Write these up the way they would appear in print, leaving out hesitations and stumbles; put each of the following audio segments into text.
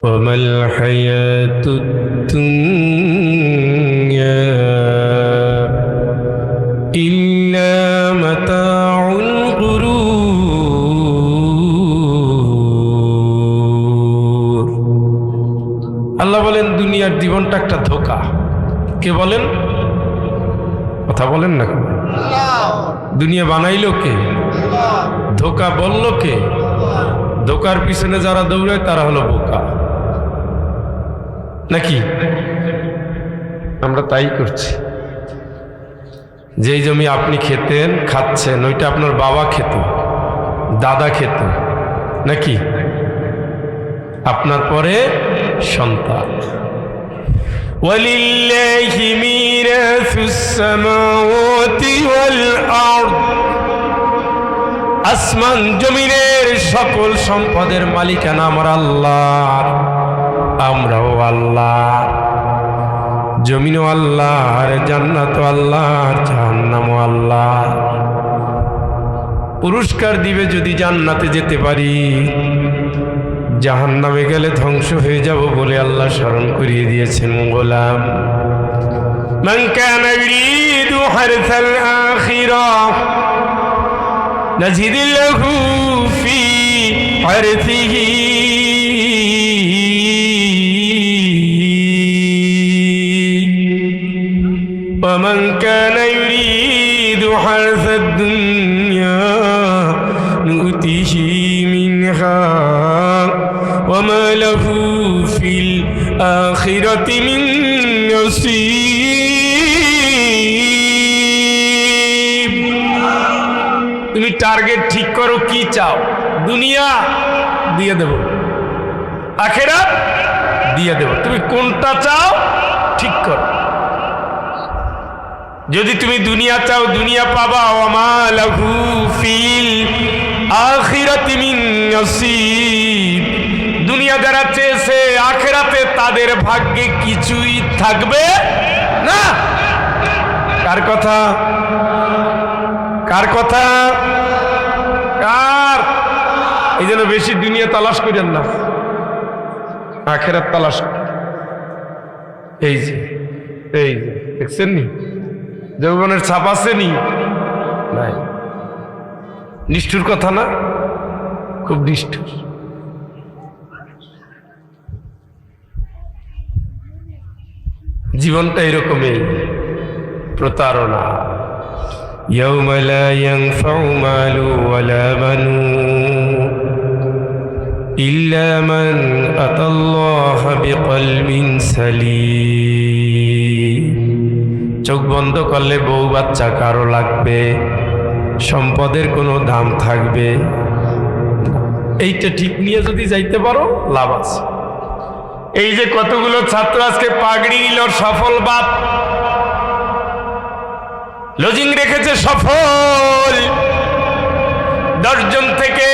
وما الحياة الدنيا إلا متاع الغرور। আল্লাহ বলেন দুনিয়ার জীবনটা একটা ধোঁকা। কে বলেন? কথা বলেন না। দুনিয়া বানাইলো কে? ধোঁকা বললো কে? ধোঁকার পিছনে যারা দৌড়ায় তারা হলো বোকা, নাকি? আমরা তাই করছি। যেই জমি আপনি খেতেন, খাচ্ছেন, ওইটা আপনার বাবা খেত, দাদা খেত, নাকি? আপনার পরে সন্তান। ওয়ালিল্লাহি মিরাসুস সামাওয়াতি ওয়াল আরদ। আসমান জমিনের সকল সম্পদের মালিকানা আমার আল্লাহ, আমরাও আল্লাহ। জমিনও আল্লাহর, জান্নাতও আল্লাহর, জাহান্নামও আল্লাহ। পুরস্কার দিবে যদি জান্নাতে যেতে পারি, জাহান্নামে গেলে ধ্বংস হয়ে যাব বলে আল্লাহ স্মরণ করিয়ে দিয়েছেন। গোলাম মান কানা ইউরিদু হারসাল আখিরাহ نزد له في حرثه ومن كان يريد حرث الدنيا نؤته منها وما له في الآخرة من نصيب। তুমি টার্গেট ঠিক করো, কি চাও? দুনিয়া দিয়ে দেব, আখিরাত দিয়ে দেব, তুমি কোনটা চাও ঠিক করো। যদি তুমি দুনিয়া চাও, দুনিয়া পাবা। ওয়ামা লাহু ফিল আখিরাতি মিন নসিব। দুনিয়া যারা চেয়েছে, আখিরাতে তাদের ভাগ্যে কিছুই থাকবে না। কার কথা? কার কথা? কার? এই জন্য বেশি দুনিয়া তালাশ করেন না, আখিরাত তালাশ। এই যে দেখছেন নি যৌবনের ছাপ আছে নি? নাই। নিষ্ঠুর কথা না? খুব নিষ্ঠুর। জীবনটা এরকমই, প্রতারণা। يوم لا ينفع مال ولا بنون إلا من أتى الله بقلب سليم। চোখ বন্ধ করলে বউ বাচ্চা কারো লাগবে, সম্পদের কোনো দাম থাকবে। এইটা ঠিক নিয়ে যদি যাইতে পারো, লাভ আছে। এই যে কতগুলো ছাত্র আজকে পাগড়ি নিল, সফল বাপ, লজিং রেখেছে, সফল। 10 জন থেকে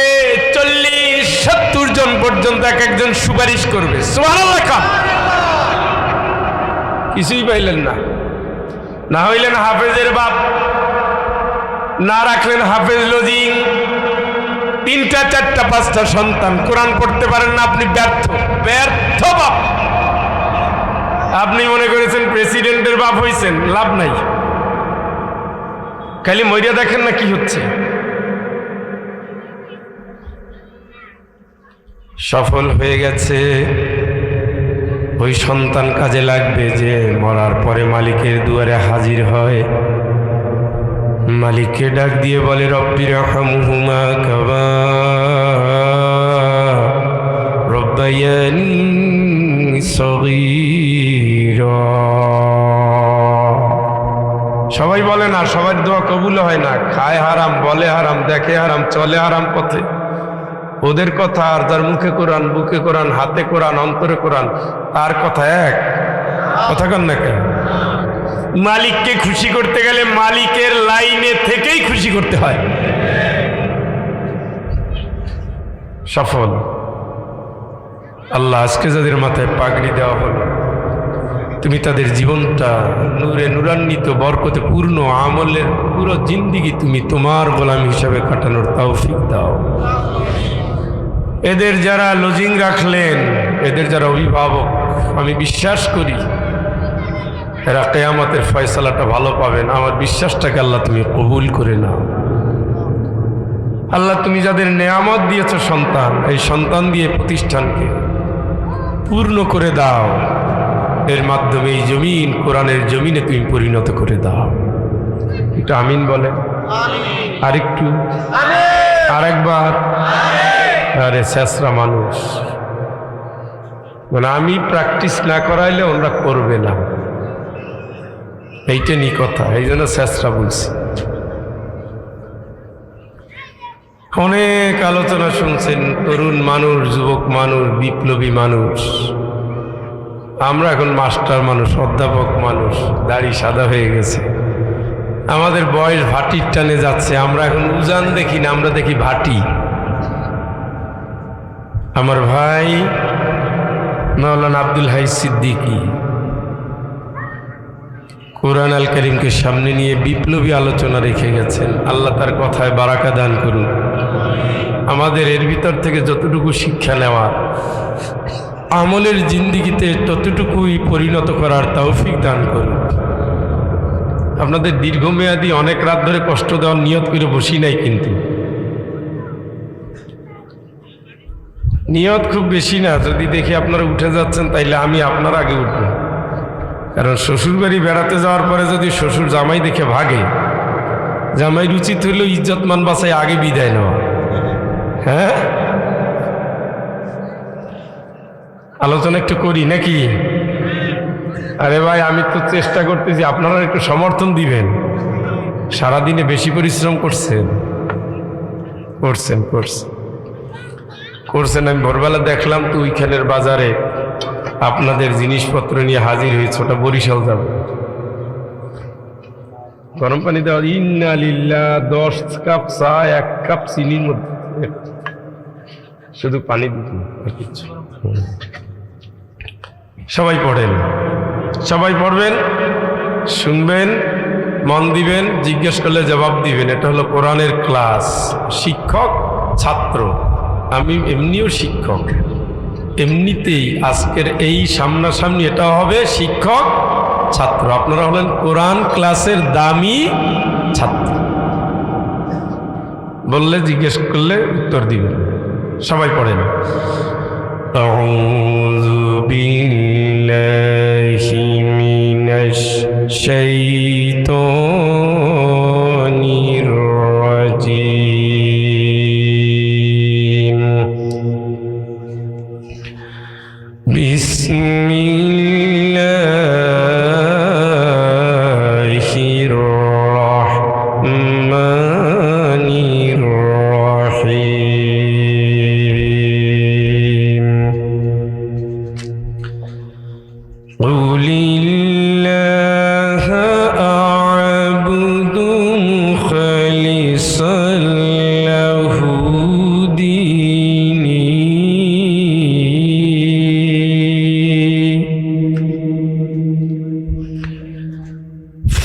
40-70 জন পর্যন্ত এক একজন সুপারিশ করবে। সুবহানাল্লাহ। কিছুই পাইলেন না, না হইলেন হাফেজের বাপ, না রাখলেন হাফেজ লজিং। 3টা 4টা 5টা সন্তান, কোরআন পড়তে পারেন না, আপনি ব্যর্থ, ব্যর্থ বাপ। আপনি মনে করেছেন প্রেসিডেন্টের বাপ হইছেন, লাভ নাই। খালি মরিয়া দেখেন না কি হচ্ছে। সফল হয়ে গেছে, ওই সন্তান কাজে লাগবে যে মরার পরে মালিকের দুয়ারে হাজির হয়, মালিককে ডাক দিয়ে বলে রব্বি রহমহুমা কামা রব্বায়ানি সগীরা। সবাই বলে না, সবার দোয়া কবুল হয় না। খায় হারাম, বলে হারাম, দেখে হারাম, চলে হারাম পথে। ওদের কথা আর যার মুখে কোরআন, বুকে কোরআন, হাতে কোরআন, অন্তরে কোরআন, তার কথা এক। কথা কন না কেন? মালিককে খুশি করতে গেলে মালিকের লাইনে থেকেই খুশি করতে হয়। সফল আল্লাহ আজকে যাদের মাথায় পাগড়ি দেওয়া হলো, তুমি তাদের জীবনটা নূরে নূরান্বিত, বরকতে পূর্ণ, আমলের পুরো জিন্দিগি তুমি তোমার গোলাম হিসাবে কাটানোর তৌফিক দাও। এদের যারা লজিং রাখলেন, এদের যারা অভিভাবক, আমি বিশ্বাস করি এরা কিয়ামতের ফয়সালাটা ভালো পাবেন। আমার বিশ্বাসটাকে আল্লাহ তুমি কবুল করে নাও। আল্লাহ তুমি যাদের নেয়ামত দিয়েছ সন্তান, এই সন্তান দিয়ে প্রতিষ্ঠানকে পূর্ণ করে দাও। এর মাধ্যমে এই জমিন কোরআনের জমিনে তুমি পরিণত করে দাও। একটু আমিন বলে, আরেকটু, আরেকবার। আরে শেষরা মানুষ, মানে আমি প্র্যাকটিস না করাইলে ওরা করবে না, এইটা নি কথা। এই জন্য শেষরা বলছি। অনেক আলোচনা শুনছেন, তরুণ মানুষ, যুবক মানুষ, বিপ্লবী মানুষ। আমরা এখন মাস্টার মানুষ, অধ্যাপক মানুষ, দাড়ি সাদা হয়ে গেছে, আমাদের বয়স ভাটির টানে যাচ্ছে। আমরা এখন উজান দেখি না, আমরা দেখি ভাটি। আমার ভাই মাওলানা আব্দুল হাই সিদ্দিকী কুরআন আল কারীমকে সামনে নিয়ে বিপ্লবী আলোচনা রেখে গেছেন। আল্লাহ তার কথায় বারাকা দান করুন। আমাদের এর ভিতর থেকে যতটুকু শিক্ষা নেওয়ার, আমলের জিন্দিগিতে ততটুকুই পরিণত করার তৌফিক দান করুন। আপনাদের দীর্ঘমেয়াদী অনেক রাত ধরে কষ্ট দেওয়ার নিয়ত করে বসি নাই, কিন্তু নিয়ত খুব বেশি না। যদি দেখি আপনারা উঠে যাচ্ছেন, তাইলে আমি আপনার আগে উঠব। কারণ শ্বশুর বাড়ি বেড়াতে যাওয়ার পরে যদি শ্বশুর জামাই দেখে ভাগে, জামাইর উচিত হইল ইজ্জতমান বাসায় আগে বিদায় নেওয়া। হ্যাঁ, আলোচনা একটু করি নাকি? আরে ভাই, আমি তো চেষ্টা করতেছি, আপনারা একটু সমর্থন দিবেন। সারাদিনে বেশি পরিশ্রম করছেন। আমি ভোরবেলা দেখলাম তো ওইখানের বাজারে আপনাদের জিনিসপত্র নিয়ে হাজির হয়েছে। ওটা বরিশাল যাব, গরম পানি দেওয়া। ইন্না লিল্লাহ, 10 কাপ চা, 1 কাপ চিনির মধ্যে শুধু পানি দিতে, আর কিছু। সবাই পড়েন, সবাই পড়বেন, শুনবেন, মন দিবেন, জিজ্ঞেস করলে জবাব দিবেন। এটা হলো কোরআনের ক্লাস। শিক্ষক ছাত্র, আমি এমনিও শিক্ষক। এমনিতেই আজকের এই সামনাসামনি এটা হবে শিক্ষক ছাত্র। আপনারা হলেন কোরআন ক্লাসের দামি ছাত্র। বললে, জিজ্ঞেস করলে উত্তর দিবেন। সবাই পড়েন। আউযু বিল্লাহি মিনাশ শাইতানির রাজীম। বিসমিল্লাহির রাহমানির রাহিম। কুলিল্লাহা আ'বুদু মুখলিসান লাহু দীনি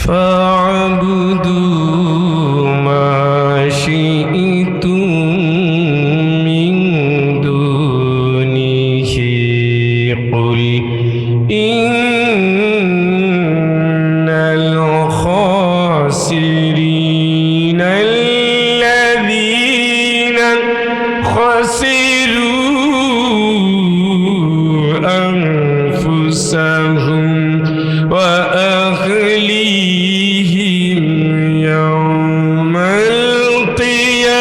ফা'বুদু মা শি'তুম মিন দুনিহি কুল ইন্নাল খাসিরিনা আল্লাযীনা খাসিরু আনফুসাহুম ওয়া আহলিহিম ইয়াওমাল কিয়ামাহ।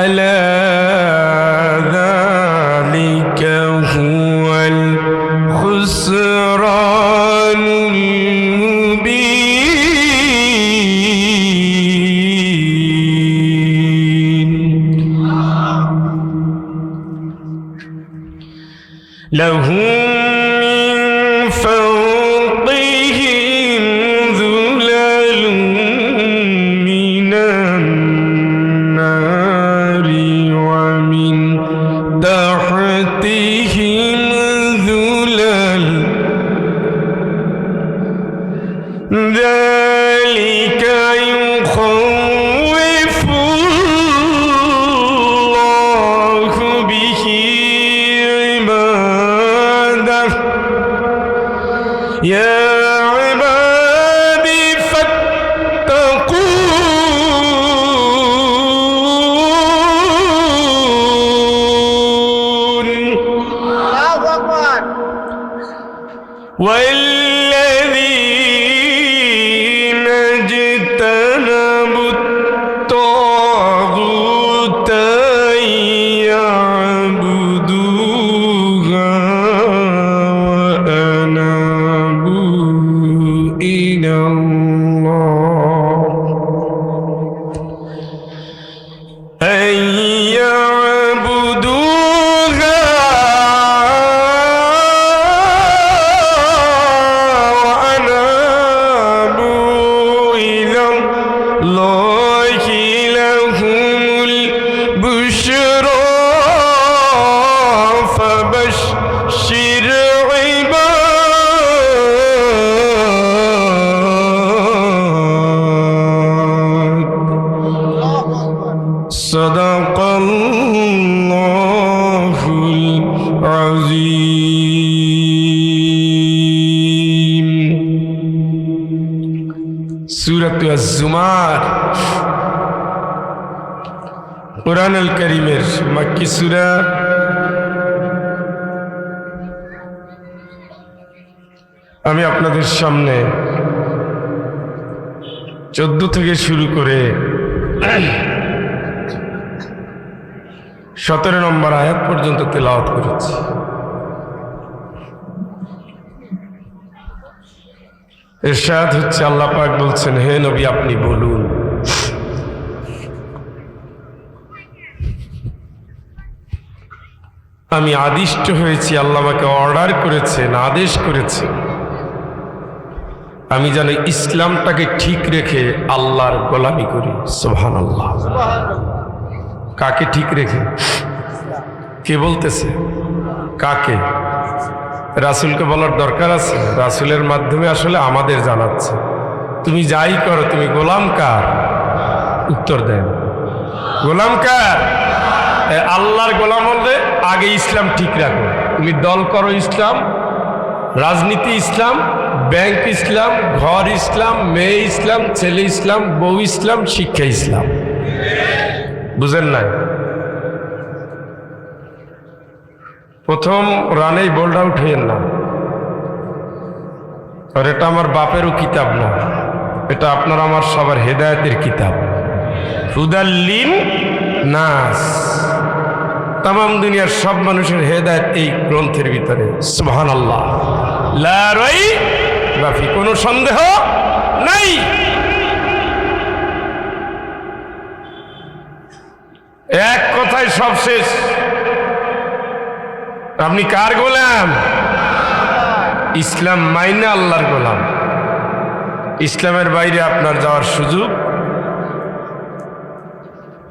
আলা যালিকা হুয়াল খুসরানুল মুবিন। লাহুম মিন ফাওকিহিম যুলালুম মিনান নারি ওয়া মিন তাহতিহিম যুলাল। যালিকা ইউখাউইফু ইয়া ইবাদি ফাত্তাকুন আল্লাহু আকবার والذين اجتنبوا الطاغوت أن يعبدوها وأنابوا إلى الله أن يعبدوها وأنابوا إلى الله لهم البشرى فبشر عباد صدق الله العظيم সূরাত আজ-জুমার কুরআনুল কারীমের মক্কি সূরা। আমি আপনাদের সামনে 14 থেকে শুরু করে 17 নম্বর আয়াত পর্যন্ত তেলাওয়াত করেছি। ইরশাদ হচ্ছে, আল্লাহ পাক বলছেন, হে নবী আপনি বলুন, আমি আদিষ্ট হয়েছি, আল্লাহ আমাকে অর্ডার করেছেন, আদেশ করেছেন, আমি যেন ইসলামটাকে ঠিক রেখে আল্লাহর গোলামি করি। সুবহানাল্লাহ। কাকে ঠিক রেখে? কে বলতেছে? কাকে? রাসূলকে বলার দরকার আছে? রাসূলের মাধ্যমে আসলে আমাদের জানাচ্ছে, তুমি যাই করো তুমি গোলাম কার? উত্তর দেন, গোলাম কার? আল্লাহর গোলাম হলে আগে ইসলাম ঠিক রাখো। তুমি দল করো ইসলাম, রাজনীতি ইসলাম, ব্যাংক ইসলাম, ঘর ইসলাম, মেয়ে ইসলাম, ছেলে ইসলাম, বউ ইসলাম, শিক্ষা ইসলাম। বুঝেন নাই? প্রথম রানেই বোল্ড আউট হইয়েন না, আর এটা আমার বাপেরও কিতাব না, এটা আপনার আমার সবার হেদায়েতের কিতাব। হুদাল্লিন নাস, তামাম দুনিয়ার সব মানুষের হেদায়েত এই গ্রন্থের ভিতরে। সুবহানাল্লাহ, লা রাইবা ফি, কোনো সন্দেহ নাই। এক কথায় সব শেষ। আপনি কার গোলাম? ইসলাম মাইনে আল্লাহর গোলাম। ইসলামের বাইরে আপনার যাওয়ার সুযোগ।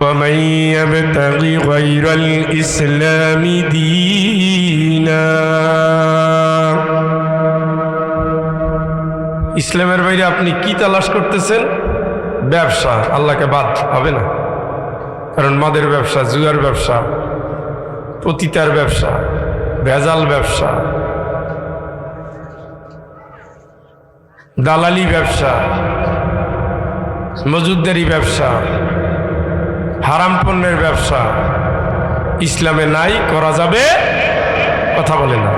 ومن يبتغي غير الإسلام دينا, ইসলামের বাইরে আপনি কি তালাশ করতেছেন? ব্যবসা। আল্লাহকে বাদ হবে না, কারণ মদের ব্যবসা, জুয়ার ব্যবসা, পতিতার ব্যবসা, ভেজাল ব্যবসা, দালালি ব্যবসা, মজুদদারি ব্যবসা, হারাম পণ্যের ব্যবসা ইসলামে নাই, করা যাবে? কথা বলে না।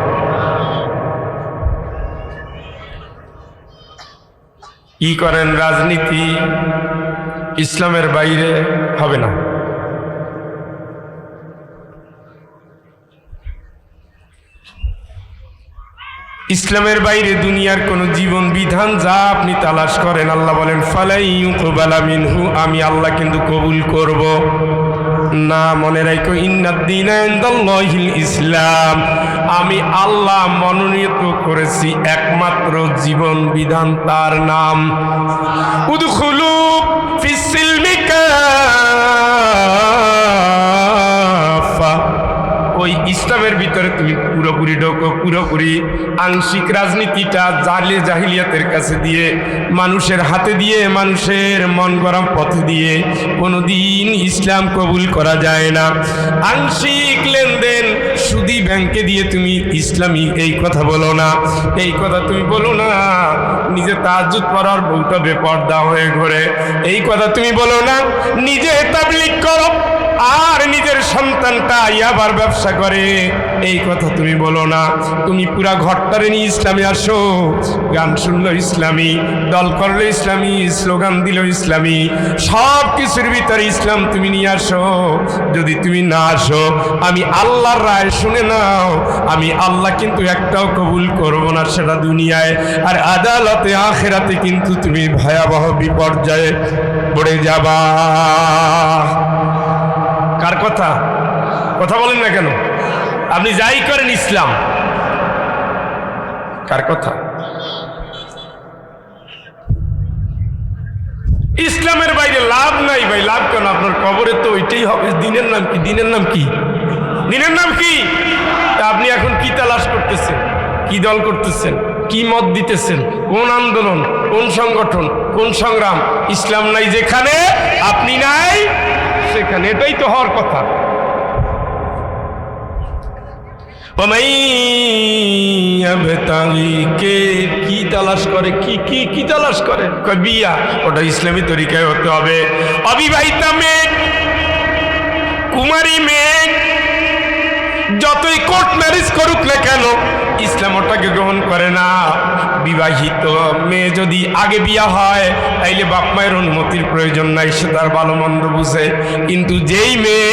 কি করেন? রাজনীতি ইসলামের বাইরে হবে না। ইসলামের বাইরে দুনিয়ার কোন জীবন বিধান যা আপনি তালাশ করেন, আল্লাহ বলেন ফালাই ইউকবালা মিনহু, আমি আল্লাহ কিন্তু কবুল করব না। মনে রাখো, ইন্নাদ-দীনা ইনদাল্লাহিল ইসলাম, আমি আল্লাহ মনোনীত করেছি একমাত্র জীবন বিধান, তার নাম উদখুলু ফিস-সিলমি কাফা। ওই ইসলামের ভিতরে তুমি পুরোপুরি পুরোপুরি আংশিক রাজনীতিটা জাহিলিয়াতের কাছে দিয়ে, মানুষের হাতে দিয়ে, মানুষের মন গরম পথে দিয়ে কোনোদিন ইসলাম কবুল করা যায় না। আংশিক লেনদেন সুদি ব্যাংকে দিয়ে তুমি ইসলামী এই কথা বলো না, এই কথা তুমি বলো না। নিজে তাহাজ্জুদ পড়ার বউটা বেপর্দা হয়ে ঘোরে, এই কথা তুমি বলো না। নিজে তাবলীগ করো আর নিজের সন্তানটা ইয়াবার ব্যবসা করে, এই কথা তুমি বলো না। তুমি পুরা ঘরটারে নিয়ে ইসলামে আসো, গান শুনলো ইসলামী, দল করলো ইসলামী, স্লোগান দিল ইসলামী, সব কিছুর ভিতরে ইসলাম তুমি নিয়ে আসো। যদি তুমি না আসো, আমি আল্লাহর রায় শুনে নাও, আমি আল্লাহ কিন্তু একটাও কবুল করব না, সেটা দুনিয়ায়, আর আদালতে আখিরাতে কিন্তু তুমি ভয়াবহ বিপর্যয়ে পড়ে যাবা। কার কথা? কথা বলেন না কেন? আপনি যাই করেন ইসলাম, কার কথা? ইসলামের বাইরে লাভ নাই ভাই। লাভ কেন? আপনার কবরে তো ওইটাই হবে। দিনের নাম কি? দিনের নাম কি? দিনের নাম কি? তা আপনি এখন কি তালাশ করতেছেন? কি দল করতেছেন? কি মত দিতেছেন? কোন আন্দোলন, কোন সংগঠন, কোন সংগ্রাম? ইসলাম নাই যেখানে, আপনি নাই সেখানে। এটাই তো হওয়ার কথা। কে কি তালাশ করে? কি তালাশ করে? বিয়া, ওটা ইসলামী তরিকায় হতে হবে। অবিবাহিতা মেয়ে, কুমারী মেয়ে, যতই কোর্ট ম্যারেজ করুক না কেন, ইসলাম ওটাকে গ্রহণ করে না। বিবাহিত মেয়ে যদি আগে বিয়া হয়, তাইলে বাপ মায়ের অনুমতির প্রয়োজন নাই, সে তার ভালো মন্দ বুঝে। কিন্তু যেই মেয়ে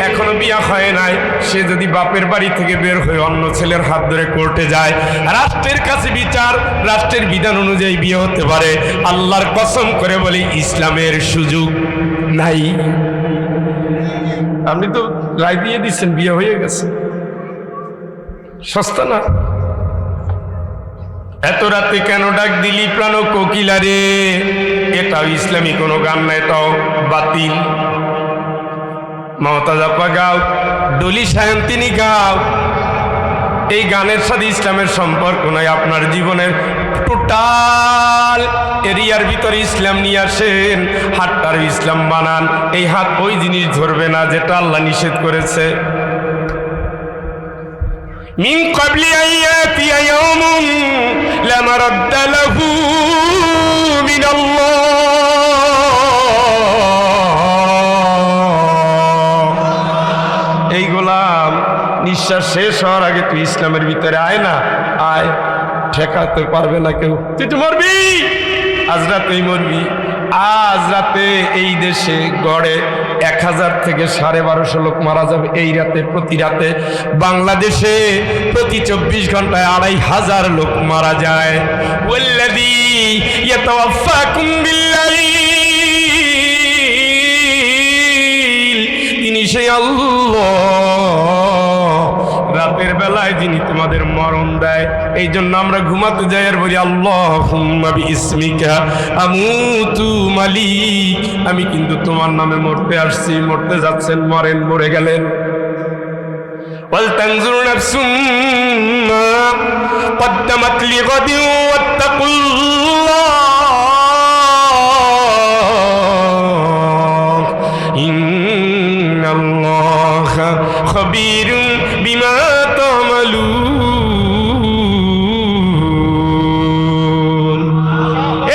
এখনো বিয়া হয় নাই, সে যদি বাপের বাড়ি থেকে বের হয়ে অন্য ছেলের হাত ধরে কোর্টে যায়, রাষ্ট্রের কাছে বিচার, রাষ্ট্রের বিধান অনুযায়ী বিয়ে হতে পারে। আল্লাহর কসম করে বলি, ইসলামের সুযোগ নাই। আপনি তো রায় দিয়ে দিচ্ছেন, বিয়ে হয়ে গেছে, সস্তা না। এত রাতে কেন ডাক দিলি প্রাণ কোকিলা রে, এটাও ইসলামী কোনো গান না, এটাও বাতিল। মমতাজ আপা গাও, ডলি সায়ন্তিনী গাও, এই গানের সাথে ইসলামের সম্পর্ক নাই। আপনার জীবনের টোটাল এরিয়ার ভিতরে ইসলাম নিয়ে আসেন, হাতটার ইসলাম বানান। এই হাত ওই জিনিস ধরবে না যেটা আল্লাহ নিষেধ করেছে। মিন ক্বাবলি আইয়াতি ইয়াউমুন লা মারাদ্দা লাহু মিনাল্লাহ। এই গোলাম, নিঃশ্বাস শেষ হওয়ার আগে তুই ইসলামের ভিতরে আয় না, আয়। ঠেকাতে পারবে না কেউ, তুই তো মরবি, আজ রাতেই মরবি। আজ রাতে এই দেশে গড়ে 1000 থেকে 1250 লোক মারা যাবে এই রাতে। প্রতি রাতে বাংলাদেশে প্রতি 24 ঘন্টায় 2500 লোক মারা যায়। ওয়াল্লাযী ইয়াতাওয়াফাকুম বিল্লাইল, তিনি সেই আল্লাহ, রাতের বেলায় যিনি তোমাদের মরণ দেয়। এই জন্য আমরা ঘুমাতে যাই আর বলি, আল্লাহুম্মা বিইসমিকা আমুতু মালিক, আমি কিন্তু তোমার নামে মরতে আসছি। মরতে যাচ্ছেন, মরেন, মরে গেলেন। ওয়াল তানজুর নাফসুম মা কদ্দামাত লিগাদিন ওয়াত্তাকুল্লাহ ইন্নাল্লাহা খাবীরুন বিমা তা'মালুন।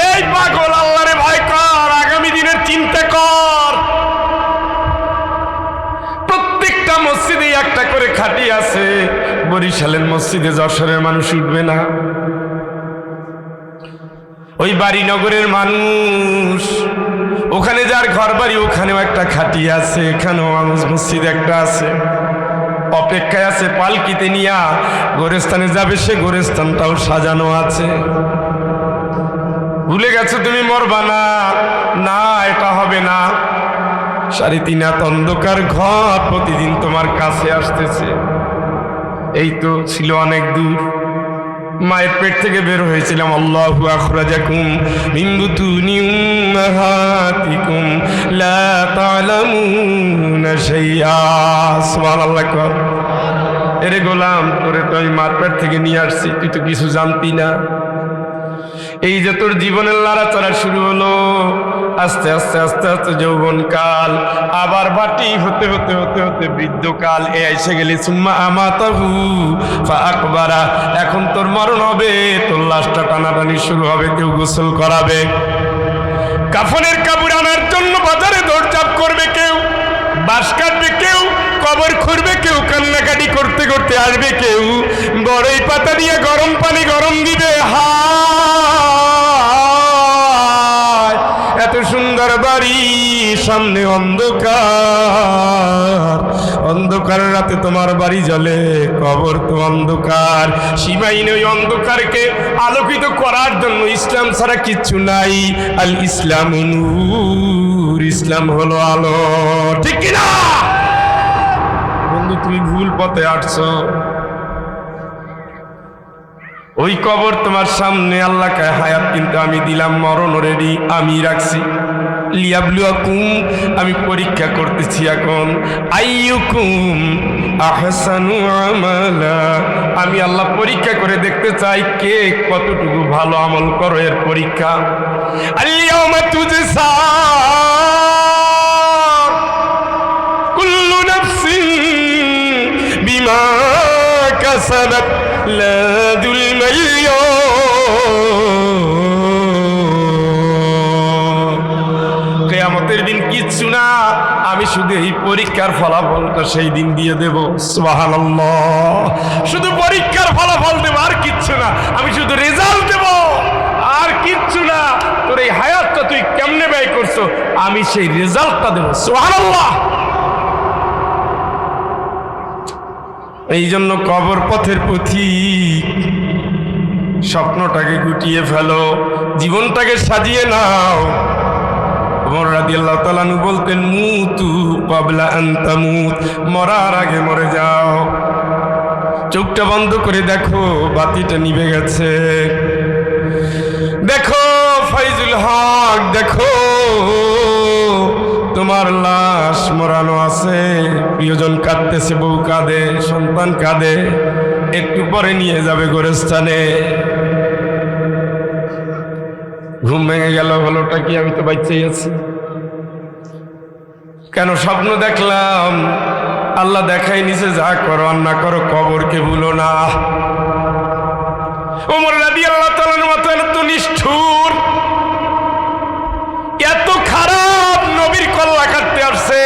এই পাগল, আল্লাহরে ভয় কর, আগামী দিনের চিন্তা কর। প্রত্যেকটা মসজিদে একটা করে খাটি আছে। বরিশালের মসজিদে যশোরের মানুষ উঠবে না, ওই বাড়িনগরের মানুষ, ওখানে যার ঘর বাড়ি ওখানেও একটা খাটি আছে, এখানেও মসজিদ একটা আছে, অপেক্ষায় আছে পালকিতে নিয়া গোরস্থানে যাবে, সে গোরস্থানটাও সাজানো আছে। ভুলে গেছো তুমি মরবা না, না এটা হবে না। 3.5 হাত অন্ধকার ঘর প্রতিদিন তোমার কাছে আসতেছে। এই তো ছিল অনেক দূর, মায়ের পেট থেকে বের হয়েছিলাম। আল্লাহু আখরাজাকুম মিন বুতুনি উম্মাহাতিকুম লা তা'লামুনা শাইআ। সুবহানাল্লাহ। এরে গোলাম, তোরে তো আমি মারপেট থেকে নিয়ে আসছি, তুই তো কিছু জানতি না। এই যে তোর জীবনের লড়াচড়া শুরু হলো, আস্তে আস্তে আস্তে আস্তে যৌবনকাল, আবার বাটি হতে হতে হতে হতে বৃদ্ধকাল, এ এসে গেলি সুম্মা আমাতাহু ফাআকবারা। এখন তোর মরণ হবে, তোর লাশটা টানাটানি শুরু হবে, কেউ গোসল করাবে, কাফনের কাপড় আনার জন্য বাজারে দৌড়ঝাঁপ করবে, কেউ বাঁশ কাটবে, কেউ কবর খুঁড়বে, কেউ কান্নাকাটি করতে করতে আসবে, কেউ বড়ই পাতা দিয়ে গরম পানি গরম দিবে। হায়, এত সুন্দর বাড়ি, সামনে অন্ধকার, অন্ধকার রাতে তোমার বাড়ি জ্বলে, কবর তো অন্ধকার। সীমাহীন ওই অন্ধকারকে আলোকিত করার জন্য ইসলাম ছাড়া কিচ্ছু নাই। আল ইসলাম নূর, ইসলাম হলো আলো, ঠিক কিনা বন্ধু? তুমি ভুল পথে আসছো। ওই কবর তোমার সামনে, আল্লাহকে হায়াত কিন্তু আমি দিলাম, মরণ রেডি আমি রাখছি। লিয়াবলুয়াকুম, আমি পরীক্ষা করতেছি এখন। আইয়ুকুম আহসানু আমালা, আমি আল্লাহ পরীক্ষা করে দেখতে চাই কে কতটুকু ভালো আমল করো, এর পরীক্ষা। আল-ইয়াওমা তুজসা কুল্লু নাফসিন বিমা কাসাবাত লা যুলমা আল-ইয়াওম। কিয়ামতের দিন কিচ্ছু না, আমি শুধু এই পরীক্ষার ফলাফলটা সেই দিন দিয়ে দেব। সুবহানাল্লাহ, শুধু পরীক্ষার ফলাফল দেব, আর কিচ্ছু না। আমি শুধু রেজাল্ট দেব, আর কিচ্ছু না। তোর এই হায়াতটা তুই কেমনে ব্যয় করছো, আমি সেই রেজাল্টটা দেব। সুবহানাল্লাহ। এই জন্য কবর পথের পথিক, স্বপ্নটাকে গুটিয়ে ফেলো, জীবনটাকে সাজিয়ে নাও। ওমর রাদিয়াল্লাহু তাআলা আনহু বলতেন, মুতু ক্বাবলা আন তামুত, মরার আগে মরে যাও। চোখটা বন্ধ করে দেখো, বাতিটা নিভে গেছে। দেখো ফাইজুল হক, দেখো তোমার লাশ মরানো আছে, প্রিয়জন কাঁদতেছে, বউ কাঁদে, সন্তান কাঁদে, একটু পরে নিয়ে যাবে গোরস্থানে। ঘুম ভেঙে গেল, হলোটা কি? আমি তো বাচ্চাই আছি। কেন স্বপ্ন দেখলাম? আল্লাহ দেখাই নিছে, যা করো আর না করো, কবরকে ভুলো না। ওমর রাদিয়াল্লাহু তাআলার মতো এত নিষ্ঠুর, এত খারাপ নবীর কল্লা কাটতে আসছে,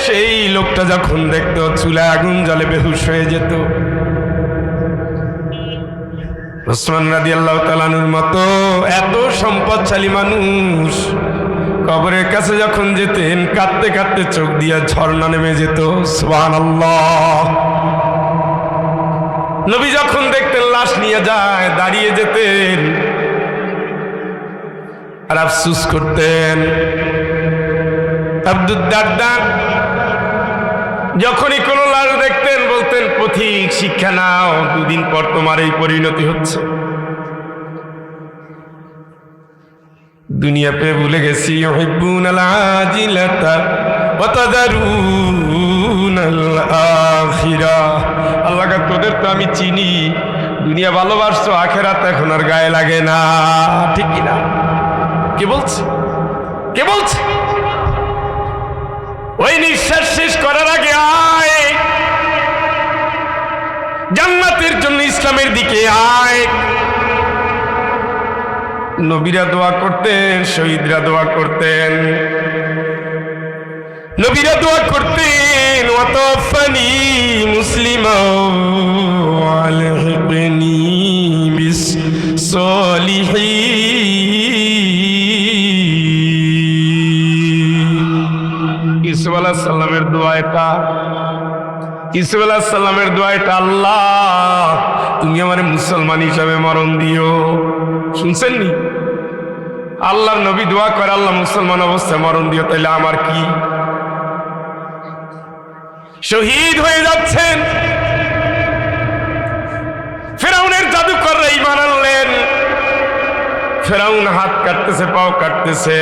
সেই লোকটা যখন দেখতো চুলায় আগুন জ্বলে বেহুশ হয়ে যেত। ওসমান রাদিয়াল্লাহু তাআলা আনহুর মতো এত সম্পদশালী মানুষ কবরের কাছে যখন যেতেন, কাঁদতে কাঁদতে চোখ দিয়া ঝর্ণা নেমে যেত। সুবহানাল্লাহ। নবী যখন দেখতেন লাশ নিয়ে যায়, দাঁড়িয়ে যেতেন আর আফসুস করতেন। আব্দুদ দারদা যখনই কোনো লাশ দেখতেন বলতেন, পথিক শিক্ষা নাও, দুদিন পর তোমার এই পরিণতি হচ্ছে। দুনিয়া পে ভুলে গেছি, ইউহিব্বুনাল আজিলাতা ওয়া তাযারুনাল আখিরাহ। আল্লাহ কা তোদের তো আমি চিনি, দুনিয়া ভালোবাসছো, আখিরাত এখন আর গায়ে লাগে না, ঠিক কি না? কে বলছে? কে বলছে? ওই নিঃশ্বাস শেষ করার আগে আয়, জান্নাতের জন্য ইসলামের দিকে আয়। নবীরা দোয়া করতেন, শহীদরা দোয়া করতেন, নবীরা দোয়া করতেন, ওয়াতাওয়াফানি মুসলিমান ওয়া আলহিকনি বিস সলিহিন। ইউসুফ আলাইহিস সালামের দোয়া এটা, ইউসুফ আলাইহিস সালামের দোয়া এটা, আল্লাহ তুমি আমারে মুসলমান হিসাবে মরণ দিও। শুনছেন নি? আল্লাহর নবী দোয়া করে, আল্লাহ মুসলমান অবস্থায় মরণ দিও। তাইলে আমার কি? শহীদ হয়ে যাচ্ছেন। ফেরাউনের জাদুকররা ঈমান আনলেন। ফেরাউন হাত কাটতেছে, পাও কাটতেছে,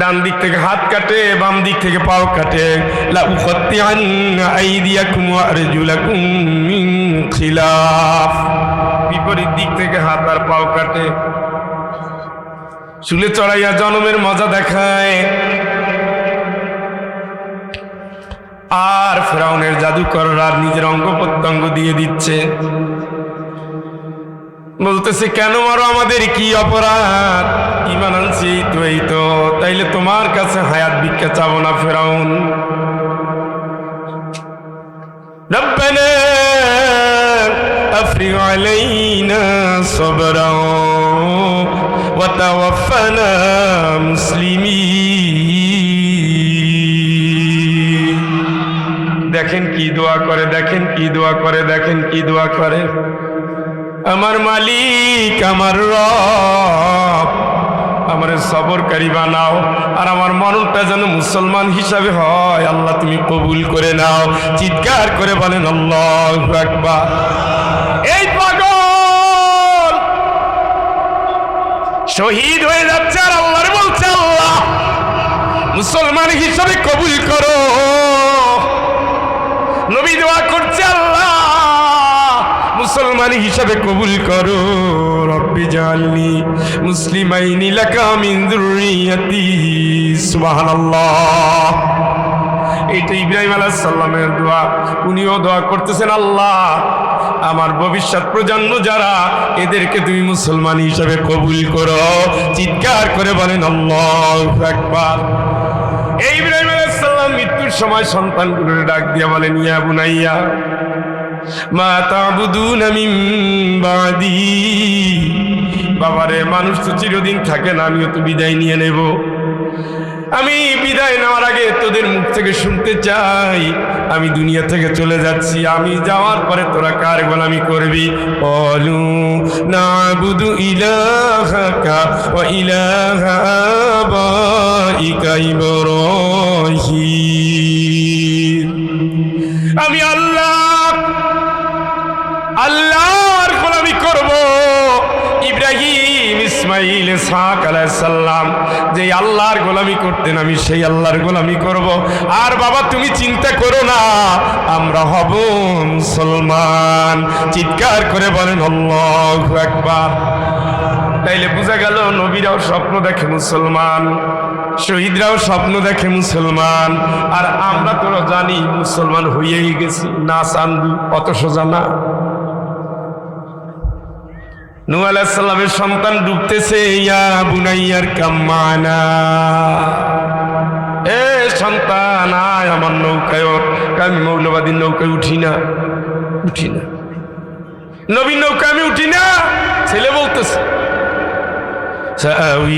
ডান দিক থেকে হাত কাটে, বাম দিক থেকে পাও কাটে। লা উকাত্তিআন্না আইদিয়াকুম ওয়া আরজুলাকুম মিন খিলাফ, বিপরীত দিক থেকে হাত আর পাও কাটে। চুলে চড়াইয়া জনমের মজা দেখায়। আর ফেরাউনের জাদুকররা নিজের অঙ্গ প্রত্যঙ্গ দিয়ে দিচ্ছে, বলতেছে কেন মারো, আমাদের কি অপরাধ, ঈমান আনছি তো, এই তো, তাইলে তোমার কাছে হায়াত ভিক্ষা চাবো না ফেরাউন। রব্বানা আফরিগ আলাইনা সাবরান ওয়া তাওয়াফানা মুসলিমিন। দেখেন কি দোয়া করে, দেখেন কি দোয়া করে, দেখেন কি দোয়া করে। আমার মালিক, আমার রব, আমার সবরকারী বানাও, আর আমার মরণটা যেন মুসলমান হিসাবে হয়। আল্লাহ তুমি কবুল করে নাও। চিৎকার করে বলেন আল্লাহু আকবার। এই পাগল শহীদ হয়ে যাচ্ছে, আর আল্লাহর বলছে আল্লাহ মুসলমান হিসাবে কবুল করো। নবী দোয়া করছে আল্লাহ মুসলমান হিসাবে কবুল করো। রব্বি জাআলনি মুসলিমাইনি লাকা মিন যুররিয়াতি। সুবহানাল্লাহ। এটা ইব্রাহিম আলাইহিস সালামের দোয়া। উনিও দোয়া করতেছেন আল্লাহ আমার ভবিষ্যৎ প্রজন্ম যারা, এদেরকে তুমি মুসলমান হিসাবে কবুল করো। চিৎকার করে বলেন আল্লাহু আকবার। এই ইব্রাহিম আলাইহিস সালাম মৃত্যুর সময় সন্তানগুলোকে ডাক দিয়া বলেন ইয়া বুনাইয়া মা তা'বুদুনা মিন বাদি। বাবারে, মানুষ তো চিরদিন থাকে না, আমিও তো বিদায় নিয়ে নেব। আমি বিদায় নেওয়ার আগে তোদের মুখ থেকে শুনতে চাই, আমি দুনিয়া থেকে চলে যাচ্ছি, আমি যাওয়ার পরে তোরা কার গোলামি করবি? ক্বালু না'বুদু ইলাহাকা ওয়া ইলাহা আবাইকা ইব্রাহিম। আমি আল্লাহর গোলামি করব। ইব্রাহিম, ইসমাইল, ইসহাক আলাইহিস সালাম যে আল্লাহর গোলামি করতেন, আমি সেই আল্লাহর গোলামি করব। আর বাবা তুমি চিন্তা করো না, আমরা হব মুসলমান। চিৎকার করে বলেন আল্লাহু আকবার। তাইলে বোঝা গেল নবীরাও স্বপ্ন দেখে মুসলমান, শহীদরাও স্বপ্ন দেখে মুসলমান, আর আমরা তো জানি মুসলমান হয়েই গেছি। না চান্দু অত সোজা না। নূহ আলাইহিস সালামের সন্তান ডুবতেছে, ইয়া বুনাইয়ার কাম্মানা, এ সন্তান আয় আমার নৌকায় ওঠ। আমি মৌলবাদীর নৌকায় উঠি না, উঠি না, নবীর নৌকা আমি উঠি না। ছেলে বলতেছে